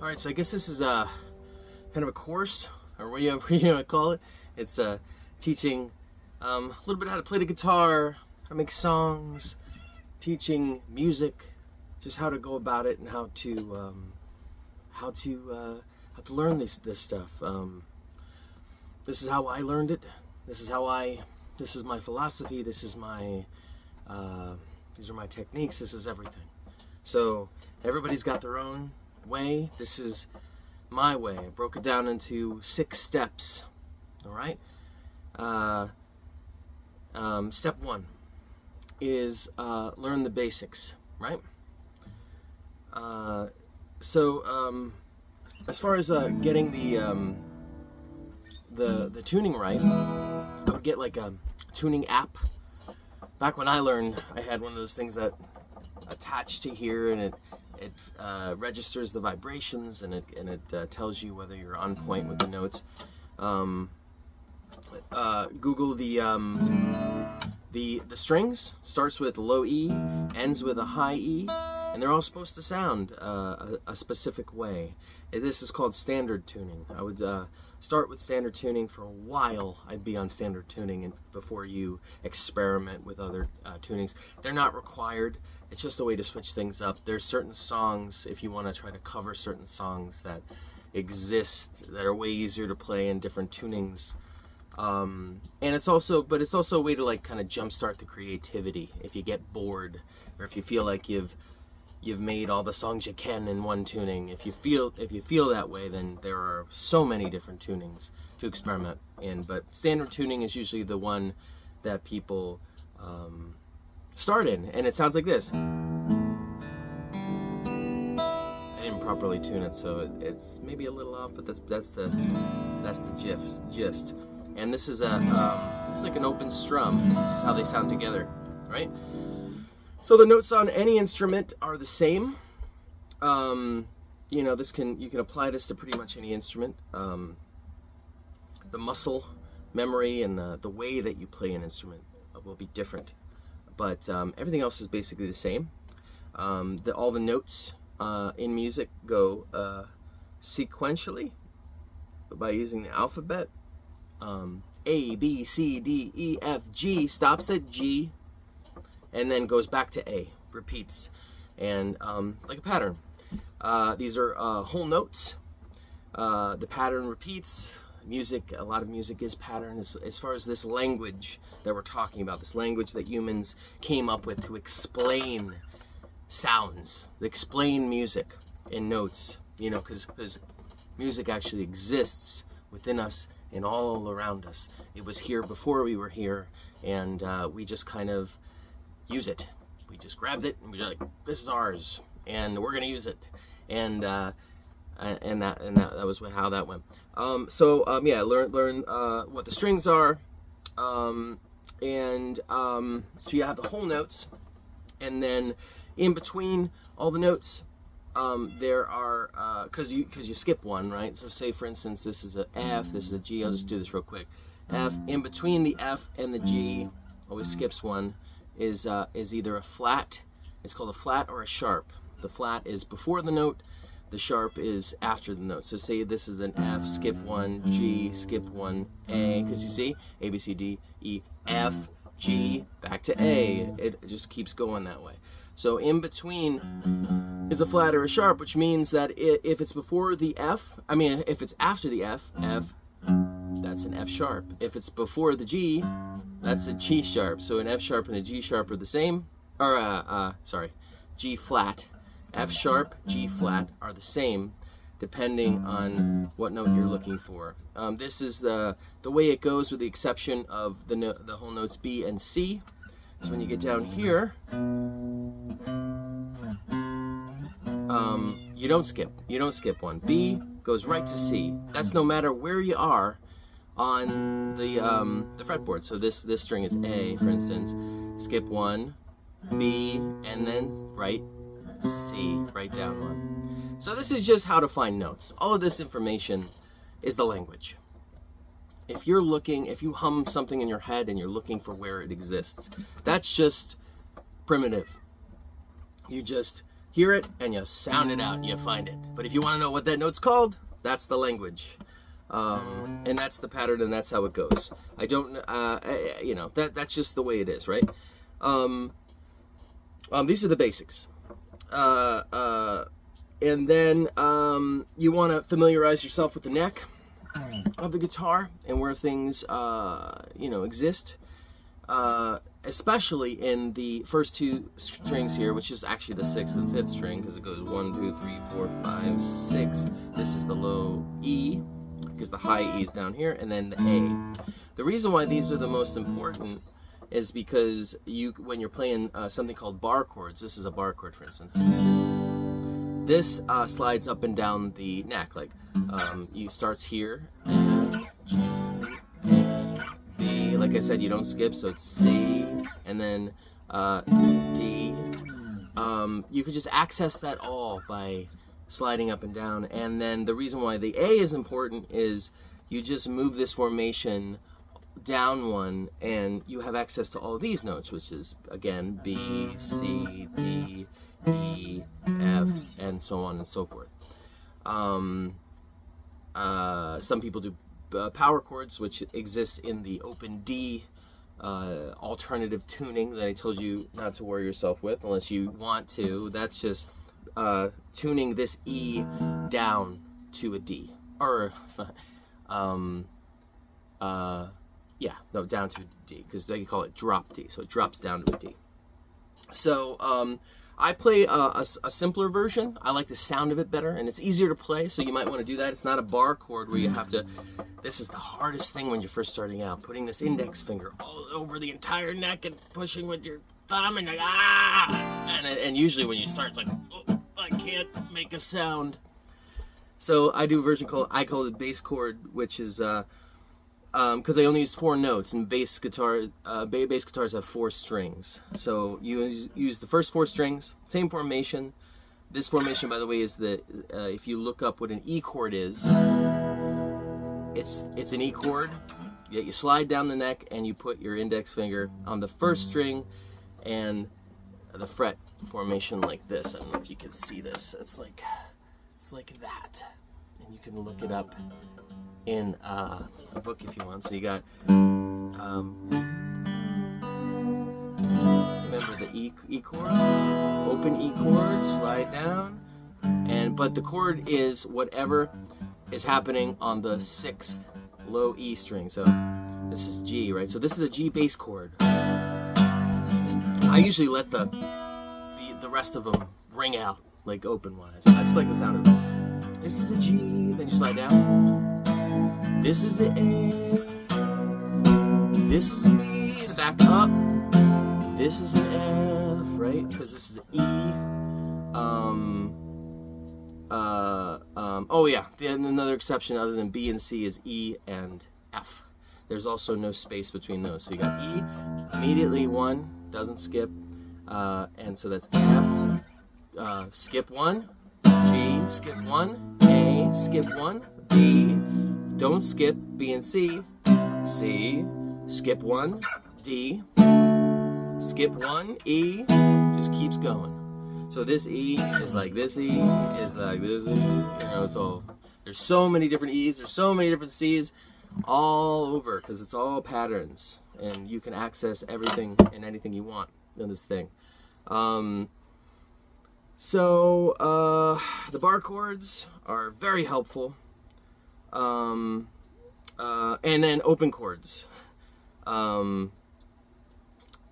All right, so I guess this is a kind of a course, or what you want to call it. It's teaching a little bit how to play the guitar, how to make songs, teaching music, just how to go about it and how to learn this stuff. This is how I learned it. This is my philosophy. These are my techniques. This is everything. So everybody's got their own way. This is my way. I broke it down into 6 steps. All right. Step 1 is learn the basics. Right. As far as getting the tuning right, I would get like a tuning app. Back when I learned, I had one of those things that attached to here, and it registers the vibrations, and it tells you whether you're on point with the notes. Google the strings. Starts with low E, ends with a high E, and they're all supposed to sound a specific way. This is called standard tuning. I would start with standard tuning for a while. I'd be on standard tuning and before you experiment with other tunings. They're not required. It's just a way to switch things up. There's certain songs, if you want to try to cover certain songs that exist, that are way easier to play in different tunings. And it's also a way to like kind of jumpstart the creativity if you get bored, or if you feel like you've made all the songs you can in one tuning. If you feel that way, then there are so many different tunings to experiment in. But standard tuning is usually the one that people start in, and it sounds like this. I didn't properly tune it, so it's maybe a little off, but that's the gist. And this is it's like an open strum. This is how they sound together, right? So the notes on any instrument are the same. You can apply this to pretty much any instrument. The muscle memory and the way that you play an instrument will be different, but everything else is basically the same. All the notes in music go sequentially by using the alphabet. A, B, C, D, E, F, G, stops at G, and then goes back to A, repeats, and like a pattern. These are whole notes. The pattern repeats. Music, a lot of music is pattern. As far as this language that we're talking about, this language that humans came up with to explain sounds, explain music in notes, because music actually exists within us and all around us. It was here before we were here, and we just kind of use it. We just grabbed it and we're like, this is ours, and we're gonna use it, and that was how that went. So learn what the strings are, so you have the whole notes, and then in between all the notes, there are because you skip one, right? So say for instance this is a F, this is a G. I'll just do this real quick. F, in between the F and the G, always skips one, is either a flat. It's called a flat or a sharp. The flat is before the note, the sharp is after the note. So say this is an F, skip one, G, skip one, A, because you see A, B, C, D, E, F, G, back to A. It just keeps going that way. So in between is a flat or a sharp, which means that if it's before the F, if it's after the F, that's an F sharp. If it's before the G, that's a G sharp. So an F sharp and a G sharp are the same, or G flat. F sharp, G flat are the same, depending on what note you're looking for. This is the way it goes, with the exception of the whole notes B and C. So when you get down here, you don't skip one. B goes right to C. That's no matter where you are on the fretboard. So this string is A, for instance. Skip one, B, and then right C, right down one. So this is just how to find notes. All of this information is the language. If you hum something in your head and you're looking for where it exists, that's just primitive. You just hear it and you sound it out and you find it. But if you want to know what that note's called, that's the language. And that's the pattern, and that's how it goes. I don't, you know, that's just the way it is, right? These are the basics. And then you want to familiarize yourself with the neck of the guitar and where things, you know, exist. Especially in the first two strings here, which is actually the 6th and 5th string, because it goes 1, 2, 3, 4, 5, 6. This is the low E, because the high E is down here, and then the A. The reason why these are the most important is because when you're playing something called bar chords, this is a bar chord, for instance. This slides up and down the neck, like you starts here. Like I said, you don't skip, so it's C, and then D. You could just access that all by sliding up and down. And then the reason why the A is important is you just move this formation down one, and you have access to all of these notes, which is, again, B, C, D, E, F, and so on and so forth. Some people do power chords, which exists in the open D alternative tuning that I told you not to worry yourself with unless you want to. That's just tuning this E down to a D, or down to a D, because they call it drop D, so it drops down to a D. So I play a simpler version. I like the sound of it better, and it's easier to play, so you might want to do that. It's not a bar chord where you have to, this is the hardest thing when you're first starting out, putting this index finger all over the entire neck and pushing with your thumb, and like, and usually when you start, it's like, oh, I can't make a sound. So I do a version I call it bass chord, which is, because I only use 4 notes, and bass guitars have 4 strings. So you use the first 4 strings, same formation. This formation, by the way, is if you look up what an E chord is, it's an E chord. You slide down the neck and you put your index finger on the first string and the fret formation like this. I don't know if you can see this. It's like that, and you can look it up in a book if you want. So you got remember the E chord, open E chord, slide down, but the chord is whatever is happening on the 6th low E string. So this is G, right? So this is a G bass chord. I usually let the rest of them ring out like open wise. I just like the sound of it. This is a G, then you slide down. This is an A, this is a B, back up, this is an F, right, because this is an E, oh yeah, another exception other than B and C is E and F. There's also no space between those, so you got E, immediately 1, doesn't skip, and so that's F, skip 1, G, skip 1, A, skip 1, B, don't skip, B and C, C, skip 1, D, skip 1, E, just keeps going. So this E is like this E, is like this E, you know, so there's so many different E's, there's so many different C's all over, because it's all patterns, and you can access everything and anything you want in this thing. The bar chords are very helpful. And then open chords.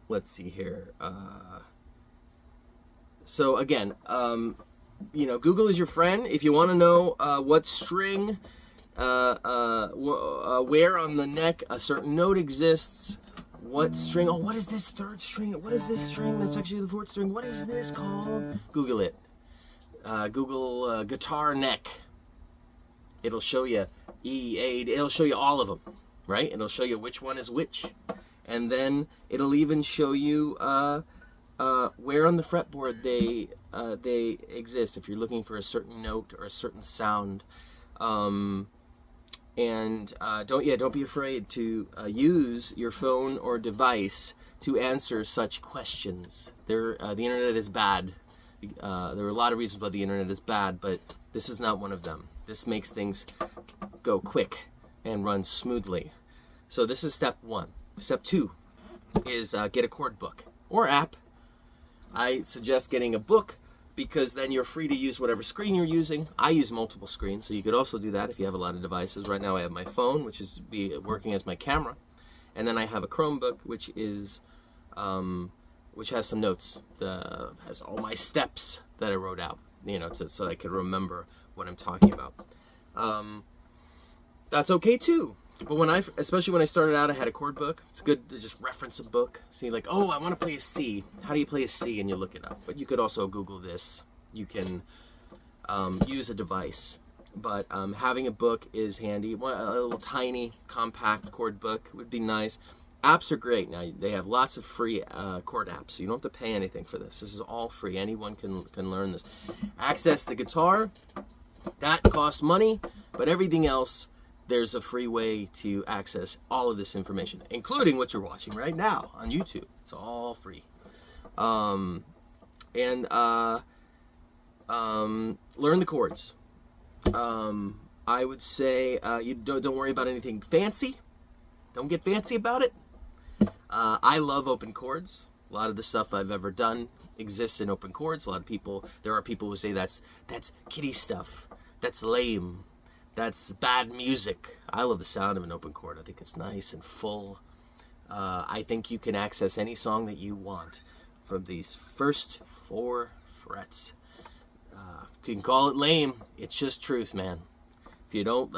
Let's see here. So again, you know, Google is your friend. If you want to know what string, where on the neck a certain note exists, what string, oh, what is this 3rd string? What is this string that's actually the 4th string? What is this called? Google it. Google guitar neck. It'll show you E, A, it'll show you all of them, right? It'll show you which one is which. And then it'll even show you where on the fretboard they exist if you're looking for a certain note or a certain sound. Don't be afraid to use your phone or device to answer such questions. The internet is bad. There are a lot of reasons why the internet is bad, but this is not one of them. This makes things go quick and run smoothly. So this is step 1. Step 2 is get a chord book or app. I suggest getting a book because then you're free to use whatever screen you're using. I use multiple screens, so you could also do that if you have a lot of devices. Right now I have my phone, which is working as my camera, and then I have a Chromebook, which is which has some notes, has all my steps that I wrote out, you know, so I could remember what I'm talking about. That's okay too. But especially when I started out, I had a chord book. It's good to just reference a book. See, like, oh, I want to play a C. How do you play a C? And you look it up. But you could also Google this. You can use a device. But having a book is handy. A little tiny, compact chord book would be nice. Apps are great. Now, they have lots of free chord apps. So you don't have to pay anything for this. This is all free. Anyone can learn this. Access the guitar. That costs money. But everything else, there's a free way to access all of this information, including what you're watching right now on YouTube. It's all free. Learn the chords. I would say you don't worry about anything fancy. Don't get fancy about it. I love open chords. A lot of the stuff I've ever done exists in open chords. There are people who say that's kiddie stuff. That's lame. That's bad music. I love the sound of an open chord. I think it's nice and full. I think you can access any song that you want from these first 4 frets. You can call it lame. It's just truth, man. If you don't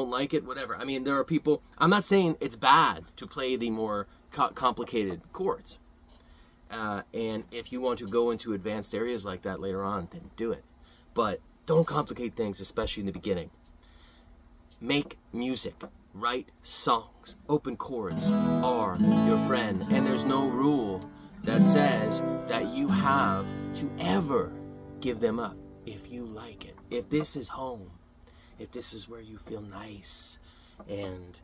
like it, whatever. I mean, there are people. I'm not saying it's bad to play the more complicated chords. And if you want to go into advanced areas like that later on, then do it. But don't complicate things, especially in the beginning. Make music, write songs. Open chords are your friend, and there's no rule that says that you have to ever give them up if you like it. If this is home, if this is where you feel nice, and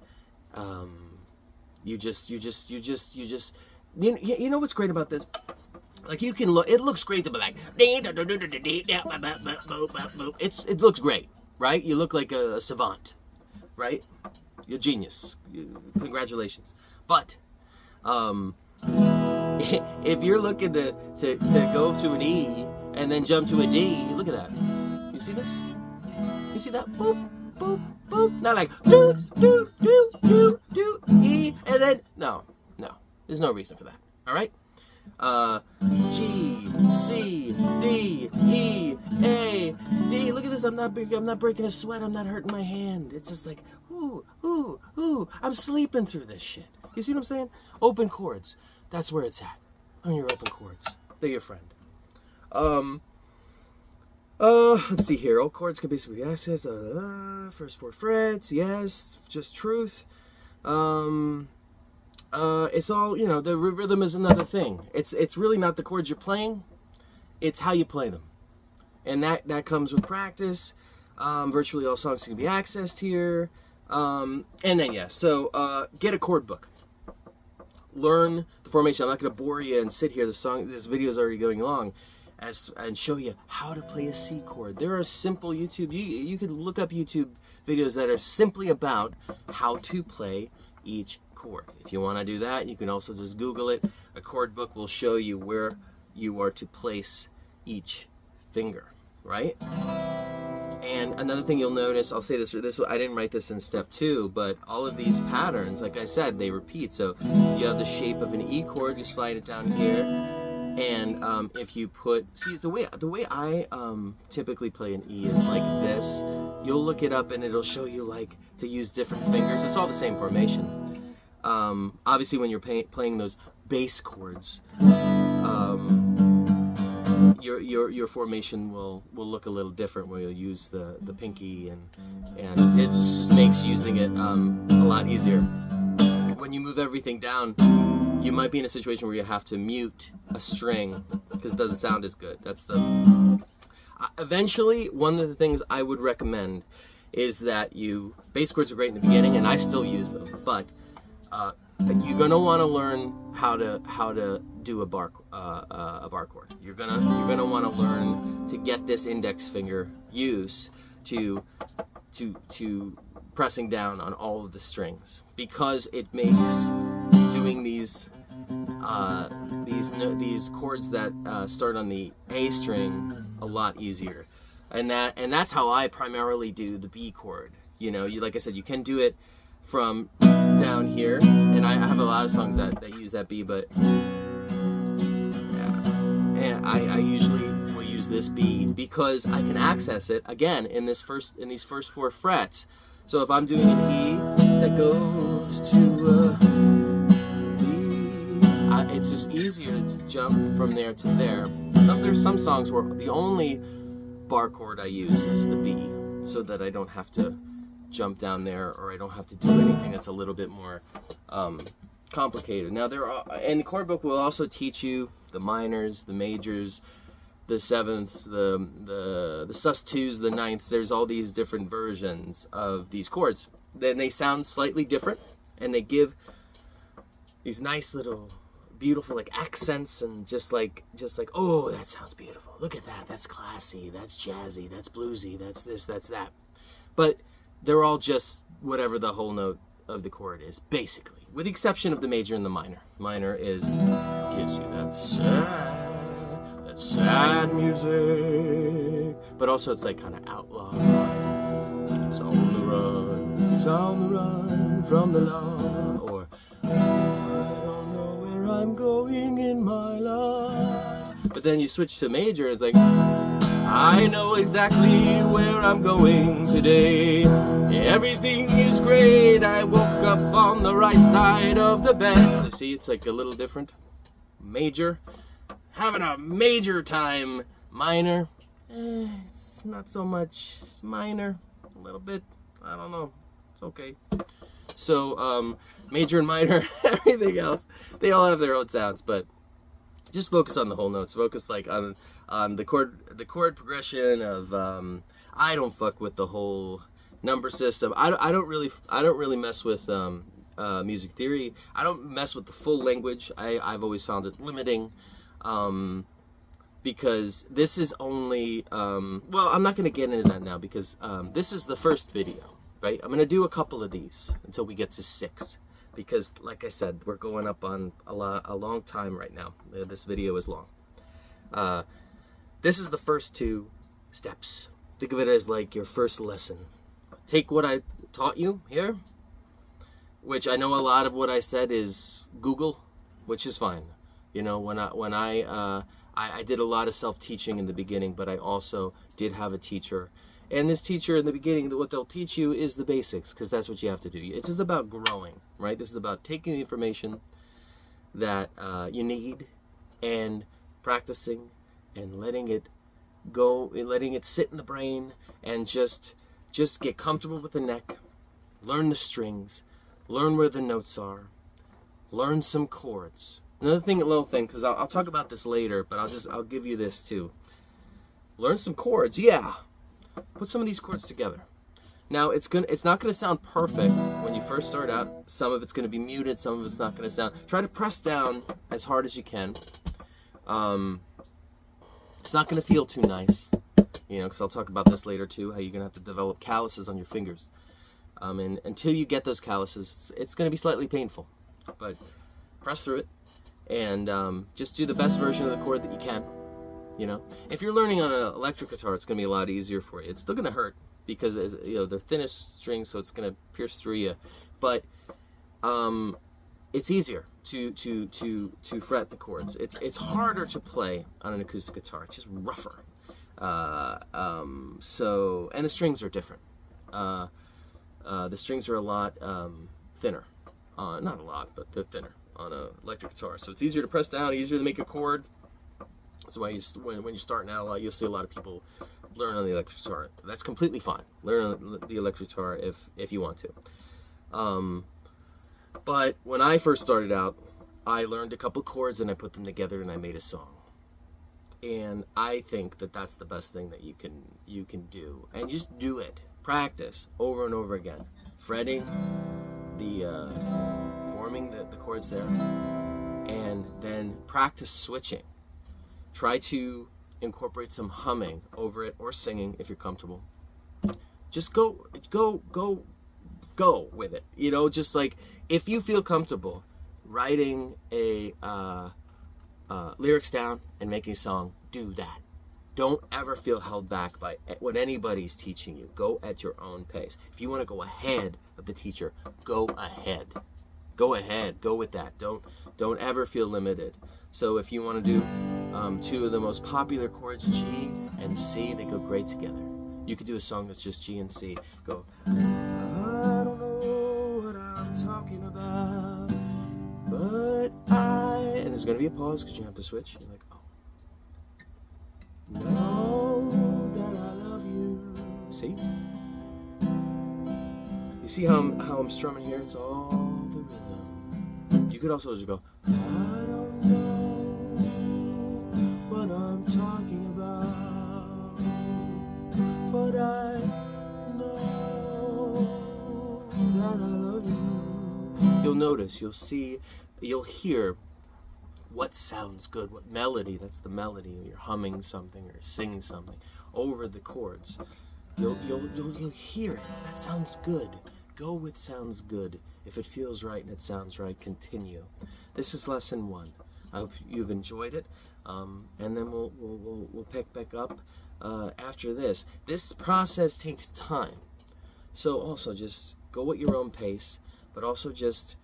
you know what's great about this? Like, you can look. It looks great to be like. It looks great, right? You look like a savant. Right? You're a genius. Congratulations. But if you're looking to go to an E and then jump to a D, look at that. You see this? You see that? Boop, boop, boop. Not like do, do, do, do, do, E, and then no. There's no reason for that. All right? G, C, D, E, A, D. Look at this. I'm not breaking a sweat. I'm not hurting my hand. It's just like, ooh. I'm sleeping through this shit. You see what I'm saying? Open chords. That's where it's at. On your open chords. They're your friend. Let's see here. All chords can basically be accessed. First 4 frets. Yes. Just truth. It's all, you know, the rhythm is another thing. It's really not the chords you're playing, it's how you play them. And that comes with practice. Virtually all songs can be accessed here. And then, yeah, so get a chord book. Learn the formation. I'm not going to bore you and sit here. This video is already going long. And show you how to play a C chord. There are simple YouTube, you could look up YouTube videos that are simply about how to play each chord. If you want to do that, you can also just Google it. A chord book will show you where you are to place each finger, right? And another thing you'll notice, I'll say this, I didn't write this in step 2, but all of these patterns, like I said, they repeat. So you have the shape of an E chord, you slide it down here, and if you see the way I typically play an E is like this. You'll look it up and it'll show you like to use different fingers. It's all the same formation. Obviously when you're playing those bass chords, your formation will look a little different, where you'll use the pinky, and it just makes using it a lot easier. When you move everything down, you might be in a situation where you have to mute a string because it doesn't sound as good. That's eventually, one of the things I would recommend is that bass chords are great in the beginning, and I still use them, but you're gonna want to learn how to do a bar chord. You're gonna want to learn to get this index finger used to pressing down on all of the strings, because it makes doing these chords that start on the A string a lot easier. And that's how I primarily do the B chord. You know, like I said, you can do it from down here, and I have a lot of songs that use that B, but yeah, and I usually will use this B because I can access it again in these first 4 frets. So if I'm doing an E that goes to B, it's just easier to jump from there to there. There's some songs where the only bar chord I use is the B, so that I don't have to jump down there, or I don't have to do anything that's a little bit more complicated. Now and the chord book will also teach you the minors, the majors, the sevenths, the sus2s, the ninths. There's all these different versions of these chords. Then they sound slightly different, and they give these nice little beautiful like accents, and just like oh, that sounds beautiful, look at that, that's classy, that's jazzy, that's bluesy, that's this, that's that. But they're all just whatever the whole note of the chord is, basically, with the exception of the major and the minor. Minor gives you that sad music, but also it's like kind of outlaw. He's on the run from the law, or I don't know where I'm going in my life. But then you switch to major, and it's like, I know exactly where I'm going today. Everything is great. I woke up on the right side of the bed. You see, it's like a little different. Major, having a major time. Minor, it's not so much. It's minor, a little bit. I don't know. It's okay. So, major and minor, everything else, they all have their own sounds, but just focus on the whole notes. Focus like on the chord progression of. I don't fuck with the whole number system. I don't really mess with music theory. I don't mess with the full language. I've always found it limiting, because this is only well, I'm not going to get into that now, because this is the first video, right? I'm going to do a couple of these until we get to 6. Because, like I said, we're going up on a long time right now. This video is long. This is the first 2 steps. Think of it as like your first lesson. Take what I taught you here, which I know a lot of what I said is Google, which is fine. You know, when I did a lot of self-teaching in the beginning, but I also did have a teacher. And this teacher in the beginning, what they'll teach you is the basics, because that's what you have to do. It's just about growing, right? This is about taking the information that you need and practicing and letting it go, letting it sit in the brain, and just get comfortable with the neck, learn the strings, learn where the notes are, learn some chords. Another little thing, because I'll talk about this later, but I'll give you this too. Learn some chords, yeah. Put some of these chords together. Now it's not gonna sound perfect when you first start out. Some of it's gonna be muted, some of it's not gonna sound. Try to press down as hard as you can. It's not gonna feel too nice, you know, because I'll talk about this later too. How you're gonna have to develop calluses on your fingers, and until you get those calluses, it's gonna be slightly painful. But press through it, and just do the best version of the chord that you can. You know, if you're learning on an electric guitar, it's going to be a lot easier for you. It's still going to hurt because, you know, they're thinnest strings, so it's going to pierce through you. But it's easier to fret the chords. It's harder to play on an acoustic guitar. It's just rougher. So, and the strings are different. The strings are a lot thinner. Not a lot, but they're thinner on an electric guitar. So it's easier to press down, easier to make a chord. That's why when you're starting out, you'll see a lot of people learn on the electric guitar. That's completely fine. Learn on the electric guitar if you want to. But when I first started out, I learned a couple chords and I put them together and I made a song. And I think that that's the best thing that you can do. And just do it. Practice over and over again. Fretting the 4 forming the chords there, and then practice switching. Try to incorporate some humming over it, or singing if you're comfortable. Just go with it. You know, just like, if you feel comfortable writing a lyrics down and making a song, do that. Don't ever feel held back by what anybody's teaching you. Go at your own pace. If you want to go ahead of the teacher, go ahead. Go ahead. Go with that. Don't ever feel limited. So if you want to do two of the most popular chords, G and C, they go great together. You could do a song that's just G and C. Go, I don't know what I'm talking about, but and there's going to be a pause because you have to switch. You're like, oh. Know that I love you. See? You see how I'm strumming here? It's all the rhythm. You could also just go, I don't know what I'm talking about, but I know that I love you. You'll notice, you'll see, you'll hear what sounds good, what melody, that's the melody, or you're humming something or singing something over the chords. You'll hear it. That sounds good. Go with sounds good. If it feels right and it sounds right, continue. This is lesson 1. I hope you've enjoyed it, and then we'll pick back up after this. This process takes time, so also just go at your own pace, but also just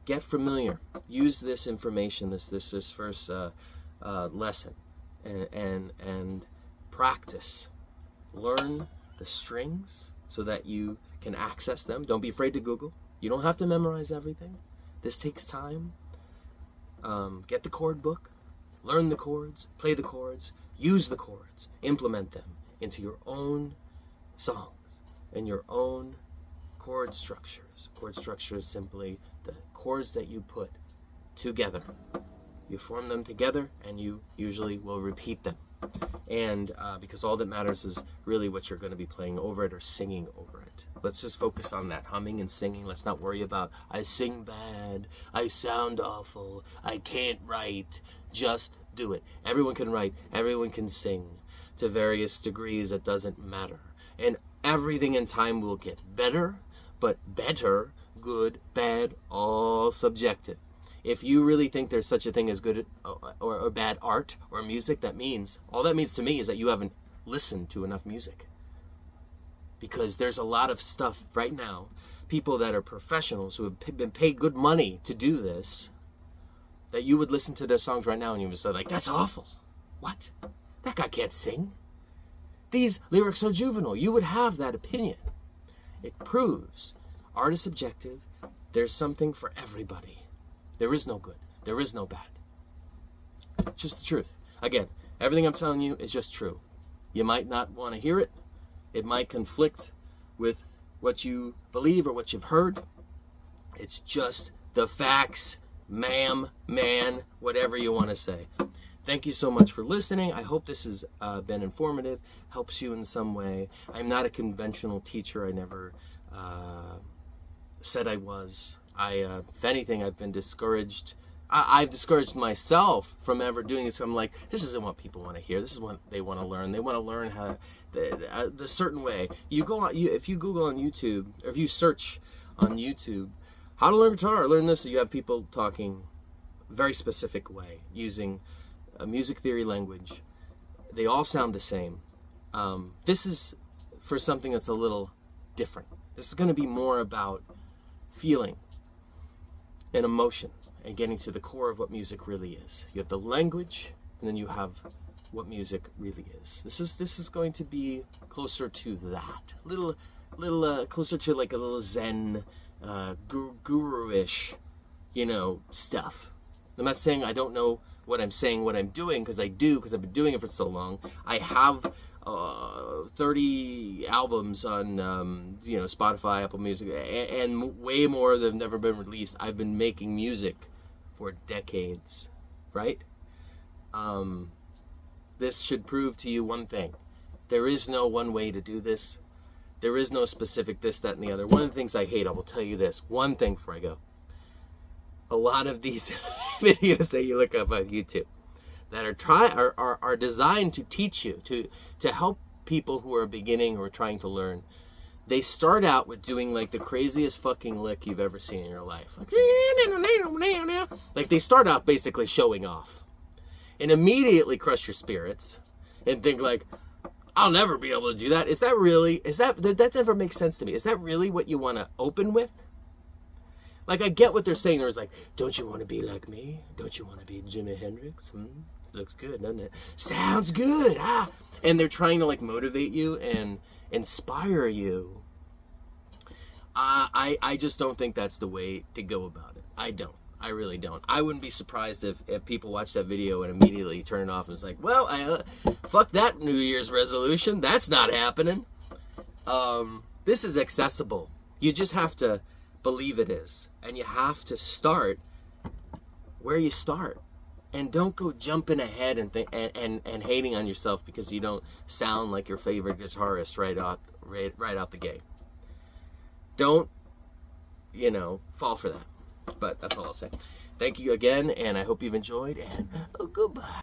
get familiar. Use this information, this first lesson, and practice. Learn the strings so that you can access them. Don't be afraid to Google. You don't have to memorize everything. This takes time. Get the chord book. Learn the chords. Play the chords. Use the chords. Implement them into your own songs and your own chord structures. Chord structure is simply the chords that you put together. You form them together, and you usually will repeat them. And because all that matters is really what you're going to be playing over it or singing over it. Let's just focus on that, humming and singing. Let's not worry about, I sing bad, I sound awful, I can't write. Just do it. Everyone can write, everyone can sing to various degrees. It doesn't matter. And everything in time will get better, but better, good, bad, all subjective. If you really think there's such a thing as good or bad art or music, all that means to me is that you haven't listened to enough music. Because there's a lot of stuff right now, people that are professionals who have been paid good money to do this, that you would listen to their songs right now and you would say, like, that's awful. What? That guy can't sing. These lyrics are juvenile. You would have that opinion. It proves art is subjective. There's something for everybody. There is no good. There is no bad. It's just the truth. Again, everything I'm telling you is just true. You might not want to hear it. It might conflict with what you believe or what you've heard. It's just the facts, ma'am, man, whatever you want to say. Thank you so much for listening. I hope this has been informative, helps you in some way. I'm not a conventional teacher. I never said I was. If anything, I've been discouraged. I've discouraged myself from ever doing this. I'm like, this isn't what people want to hear. This is what they want to learn. They want to learn how the certain way. If you Google on YouTube, or if you search on YouTube, how to learn guitar, learn this. So you have people talking very specific way, using a music theory language. They all sound the same. This is for something that's a little different. This is going to be more about feeling and emotion and getting to the core of what music really is. You have the language, and then you have what music really is. This is going to be closer to that, little closer to like a little Zen, guru-ish, stuff. I'm not saying I don't know what I'm saying, what I'm doing, because I do, because I've been doing it for so long. I have 30 albums on Spotify, Apple Music, and way more that have never been released. I've been making music for decades, right? This should prove to you one thing. There is no one way to do this. There is no specific this, that, and the other. One of the things I hate, I will tell you this, one thing before I go. a lot of these videos that you look up on YouTube that are designed to teach you, to help people who are beginning, who are trying to learn. They start out with doing like the craziest fucking lick you've ever seen in your life. Like they start out basically showing off and immediately crush your spirits and think like, I'll never be able to do that. Is that really, that never makes sense to me. Is that really what you want to open with? Like, I get what they're saying. There's like, don't you want to be like me? Don't you want to be Jimi Hendrix? Looks good, doesn't it? Sounds good, ah. And they're trying to like motivate you and inspire you. I just don't think that's the way to go about it. I don't. I really don't. I wouldn't be surprised if people watch that video and immediately turn it off and it's like, well, fuck that New Year's resolution. That's not happening. This is accessible. You just have to believe it is. And you have to start where you start. And don't go jumping ahead and hating on yourself because you don't sound like your favorite guitarist right out the gate. Don't, fall for that. But that's all I'll say. Thank you again, and I hope you've enjoyed, and goodbye.